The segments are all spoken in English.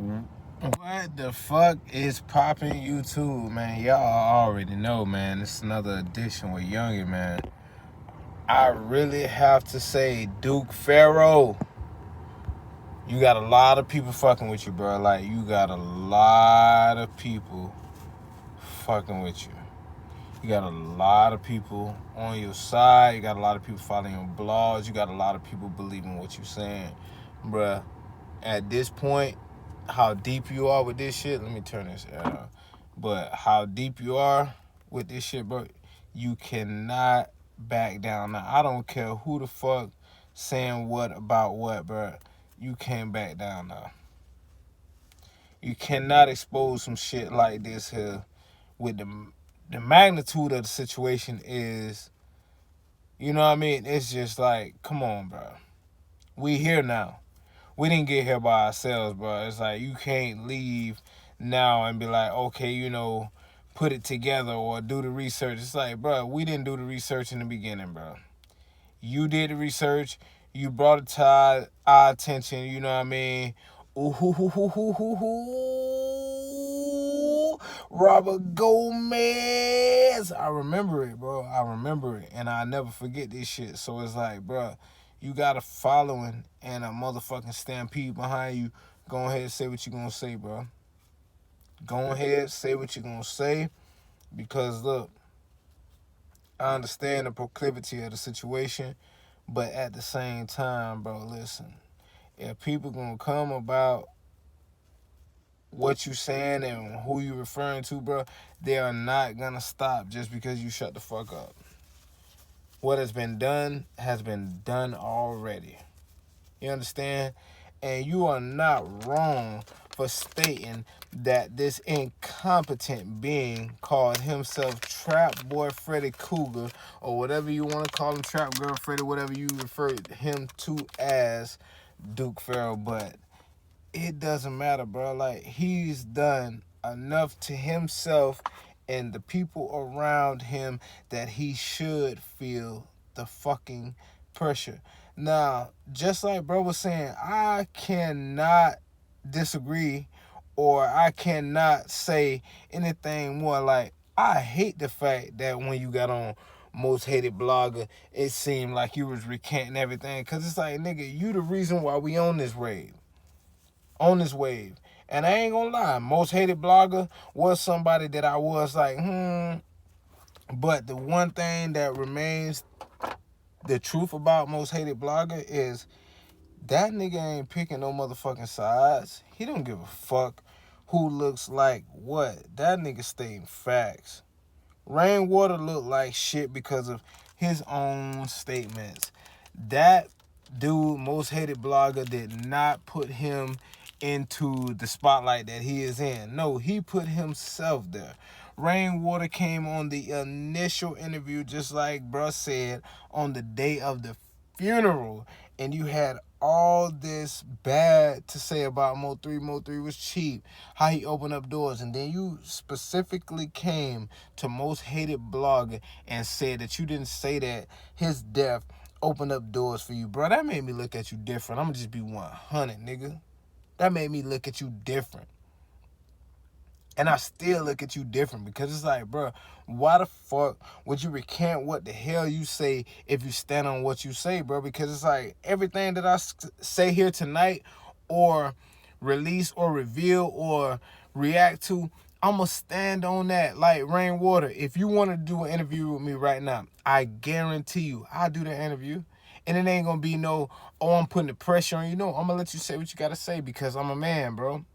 What the fuck is popping YouTube, man? Y'all already know, man. It's another edition with Youngin, man. I really have to say, Duke Faro, you got a lot of people fucking with you, bro. Like, you got a lot of people fucking with you. You got a lot of people on your side. You got a lot of people following your blogs. You got a lot of people believing what you're saying. Bruh, at this point, how deep you are with this shit, let me turn this on. But how deep you are with this shit, bro, you cannot back down. Now, I don't care who the fuck saying what about what, bro. You can't back down now. You cannot expose some shit like this here with the magnitude of the situation is, you know what I mean? It's just like, come on, bro. We here now. We didn't get here by ourselves, bro. It's like you can't leave now and be like, okay, put it together or do the research. It's like, bro, we didn't do the research in the beginning, bro. You did the research. You brought it to our attention. You know what I mean? Ooh, Robert Gomez. I remember it, bro. I remember it. And I never forget this shit. So it's like, bro, you got a following and a motherfucking stampede behind you. Go ahead and say what you gonna say, bro. Go ahead, say what you gonna say. Because, look, I understand the proclivity of the situation. But at the same time, bro, listen. If people gonna come about what you saying and who you referring to, bro, they are not gonna stop just because you shut the fuck up. What has been done already. You understand? And you are not wrong for stating that this incompetent being called himself Trap Boy Freddy Cougar, or whatever you want to call him, Trap Girl Freddy, whatever you refer him to as, Duke Faro, but it doesn't matter, bro. Like, he's done enough to himself and the people around him that he should feel the fucking pressure. Now, just like bro was saying, I cannot disagree or I cannot say anything more. Like, I hate the fact that when you got on Most Hated Blogger, it seemed like you was recanting everything. Because it's like, nigga, you the reason why we on this wave. And I ain't gonna lie, Most Hated Blogger was somebody that I was like, But the one thing that remains the truth about Most Hated Blogger is that nigga ain't picking no motherfucking sides. He don't give a fuck who looks like what. That nigga stating facts. Rainwater looked like shit because of his own statements. That dude, Most Hated Blogger, did not put him into the spotlight that he is in. No, he put himself there. Rainwater came on the initial interview, just like bruh said, on the day of the funeral, and you had all this bad to say about Mo3. Mo3 was cheap, how he opened up doors, and then you specifically came to Most Hated Blogger and said that you didn't say that his death opened up doors for you, bro. That made me look at you different. I'm gonna just be 100, nigga. That made me look at you different. And I still look at you different because it's like, bro, why the fuck would you recant what the hell you say if you stand on what you say, bro? Because it's like everything that I say here tonight or release or reveal or react to, I'm going to stand on that like Rainwater. If you want to do an interview with me right now, I guarantee you I'll do the interview. And it ain't going to be no, oh, I'm putting the pressure on you. No, I'm going to let you say what you got to say because I'm a man, bro.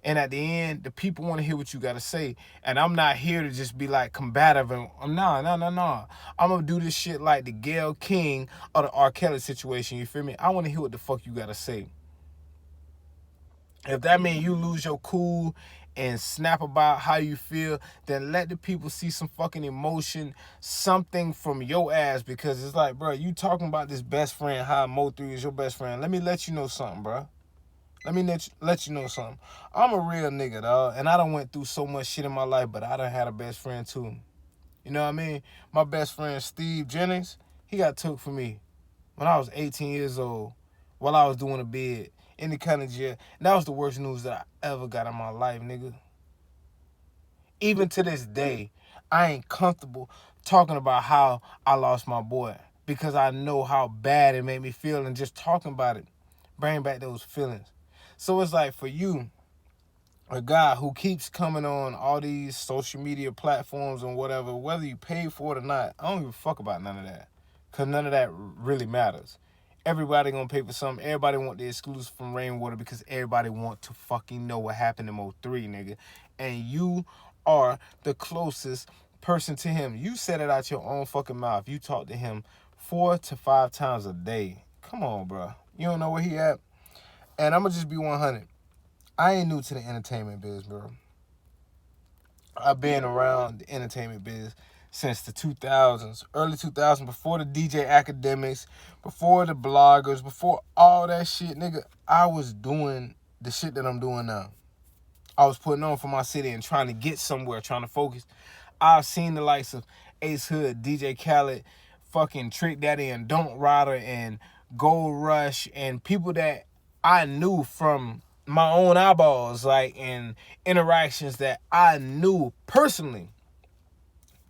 And at the end, the people want to hear what you got to say. And I'm not here to just be like combative. And no. I'm going to do this shit like the Gayle King or the R. Kelly situation. You feel me? I want to hear what the fuck you got to say. If that means you lose your cool and snap about how you feel, then let the people see some fucking emotion, something from your ass. Because it's like, bro, you talking about this best friend, how Mo3 is your best friend. Let me let you know something, bro. Let me let you know something. I'm a real nigga, dog, and I done went through so much shit in my life, but I done had a best friend too. You know what I mean? My best friend, Steve Jennings, he got took from me when I was 18 years old while I was doing a bid any kind of jail. And that was the worst news that I ever got in my life, nigga. Even to this day, I ain't comfortable talking about how I lost my boy because I know how bad it made me feel, and just talking about it bring back those feelings. So it's like, for you, a guy who keeps coming on all these social media platforms and whatever, whether you pay for it or not, I don't give a fuck about none of that. Because none of that really matters. Everybody gonna pay for something. Everybody want the exclusive from Rainwater because everybody want to fucking know what happened in Mo3, nigga. And you are the closest person to him. You said it out your own fucking mouth. You talk to him 4 to 5 times a day. Come on, bro. You don't know where he at? And I'm gonna just be 100. I ain't new to the entertainment biz, bro. I've been around the entertainment biz since the 2000s, early 2000s, before the DJ academics, before the bloggers, before all that shit, nigga. I was doing the shit that I'm doing now. I was putting on for my city and trying to get somewhere, trying to focus. I've seen the likes of Ace Hood, DJ Khaled, fucking Trick Daddy and Don't Rider and Gold Rush, and people that I knew from my own eyeballs, like, in interactions that I knew personally,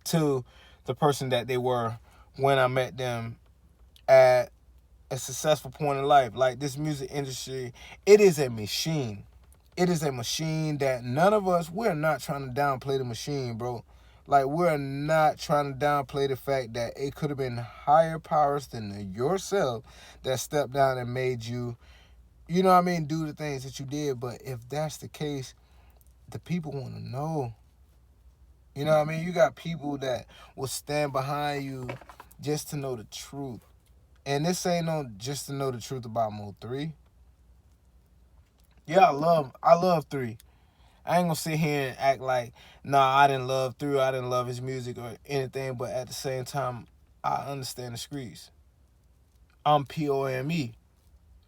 to the person that they were when I met them at a successful point in life. Like, this music industry, it is a machine. It is a machine that none of us, we're not trying to downplay the machine, bro. Like, we're not trying to downplay the fact that it could have been higher powers than yourself that stepped down and made you, you know what I mean, do the things that you did. But if that's the case, the people want to know. You know what I mean? You got people that will stand behind you just to know the truth. And this ain't no just to know the truth about Mo3. Yeah, I love 3. I ain't gonna sit here and act like, nah, I didn't love 3, I didn't love his music or anything, but at the same time, I understand the streets. I'm POME.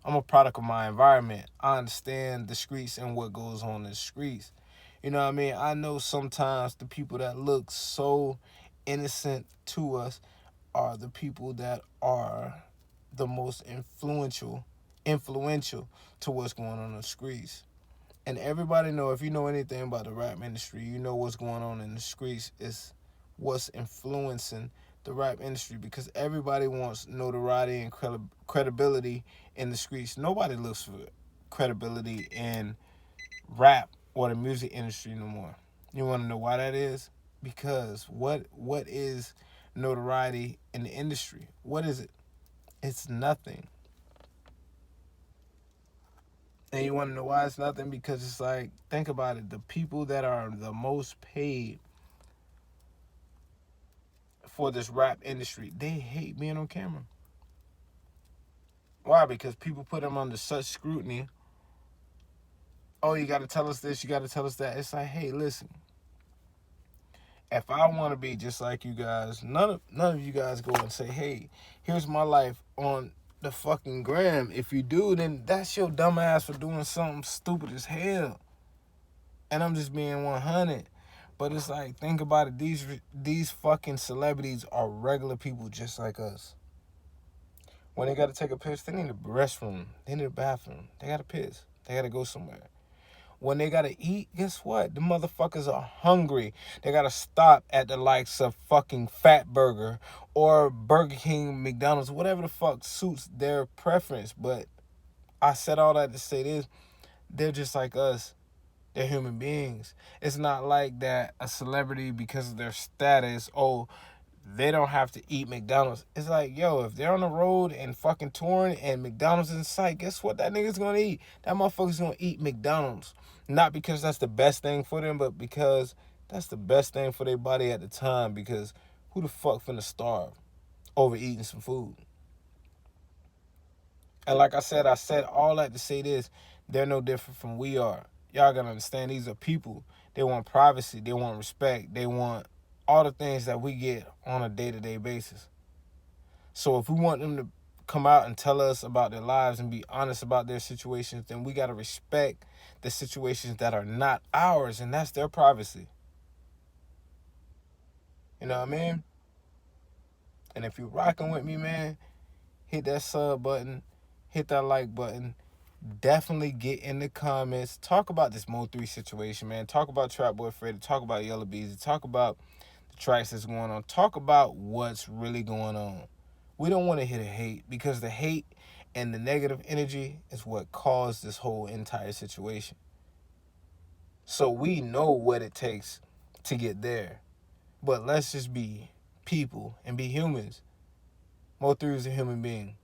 I'm a product of my environment. I understand the streets and what goes on in the streets. You know what I mean? I know sometimes the people that look so innocent to us are the people that are the most influential to what's going on in the streets. And everybody know, if you know anything about the rap industry, you know what's going on in the streets is what's influencing the rap industry, because everybody wants notoriety and credibility in the streets. Nobody looks for credibility in rap or the music industry no more. You want to know why that is? Because what is notoriety in the industry? What is it? It's nothing. And you want to know why it's nothing? Because it's like, think about it. The people that are the most paid for this rap industry, they hate being on camera. Why? Because people put them under such scrutiny. Oh, you got to tell us this, you got to tell us that. It's like, hey, listen. If I want to be just like you guys, none of you guys go and say, hey, here's my life on the fucking gram. If you do, then that's your dumb ass for doing something stupid as hell. And I'm just being 100. But it's like, think about it. These fucking celebrities are regular people just like us. When they got to take a piss, they need a restroom. They need a bathroom. They got to piss. They got to go somewhere. When they got to eat, guess what? The motherfuckers are hungry. They got to stop at the likes of fucking Fat Burger or Burger King, McDonald's, whatever the fuck suits their preference. But I said all that to say this. They're just like us. They're human beings. It's not like that a celebrity, because of their status, oh, they don't have to eat McDonald's. It's like, yo, if they're on the road and fucking touring and McDonald's in sight, guess what that nigga's gonna eat? That motherfucker's gonna eat McDonald's. Not because that's the best thing for them, but because that's the best thing for their body at the time. Because who the fuck finna starve over eating some food? And like I said all that to say this. They're no different from we are. Y'all gotta understand, these are people. They want privacy. They want respect. They want all the things that we get on a day-to-day basis. So if we want them to come out and tell us about their lives and be honest about their situations, then we gotta respect the situations that are not ours, and that's their privacy. You know what I mean? And if you're rocking with me, man, hit that sub button, hit that like button, definitely get in the comments. Talk about this Mo 3 situation, man. Talk about Trap Boy Freddy. Talk about Yellow Beezy. Talk about the tracks that's going on. Talk about what's really going on. We don't want to hear the hate, because the hate and the negative energy is what caused this whole entire situation. So we know what it takes to get there. But let's just be people and be humans. Mo 3 is a human being.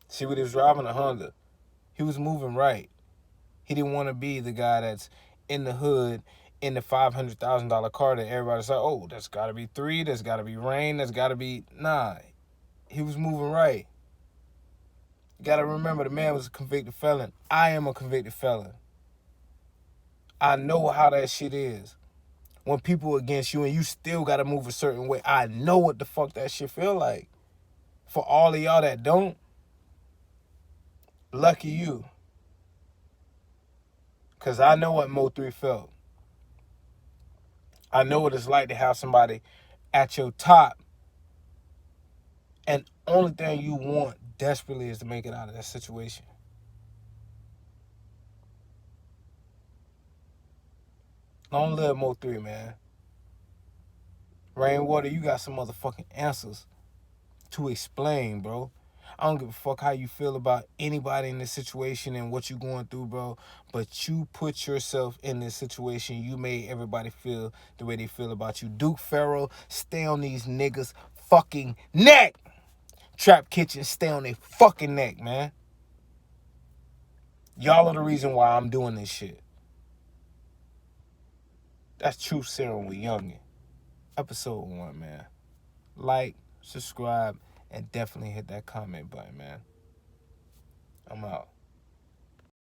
See what he was driving? A Honda. He was moving right. He didn't want to be the guy that's in the hood in the $500,000 car that everybody's like, oh, that's got to be 3, that's got to be Rain, that's got to be... Nah, he was moving right. You got to remember, the man was a convicted felon. I am a convicted felon. I know how that shit is. When people are against you and you still got to move a certain way, I know what the fuck that shit feel like. For all of y'all that don't, lucky you. Because I know what Mo 3 felt. I know what it's like to have somebody at your top, and only thing you want desperately is to make it out of that situation. Long live Mo 3, man. Rainwater, you got some motherfucking answers to explain, bro. I don't give a fuck how you feel about anybody in this situation and what you're going through, bro. But you put yourself in this situation. You made everybody feel the way they feel about you. Duke Faro, stay on these niggas' fucking neck. Trap Kitchen, stay on their fucking neck, man. Y'all are the reason why I'm doing this shit. That's Truth Serum with Youngin. Episode 1, man. Like, subscribe, and definitely hit that comment button, man. I'm out.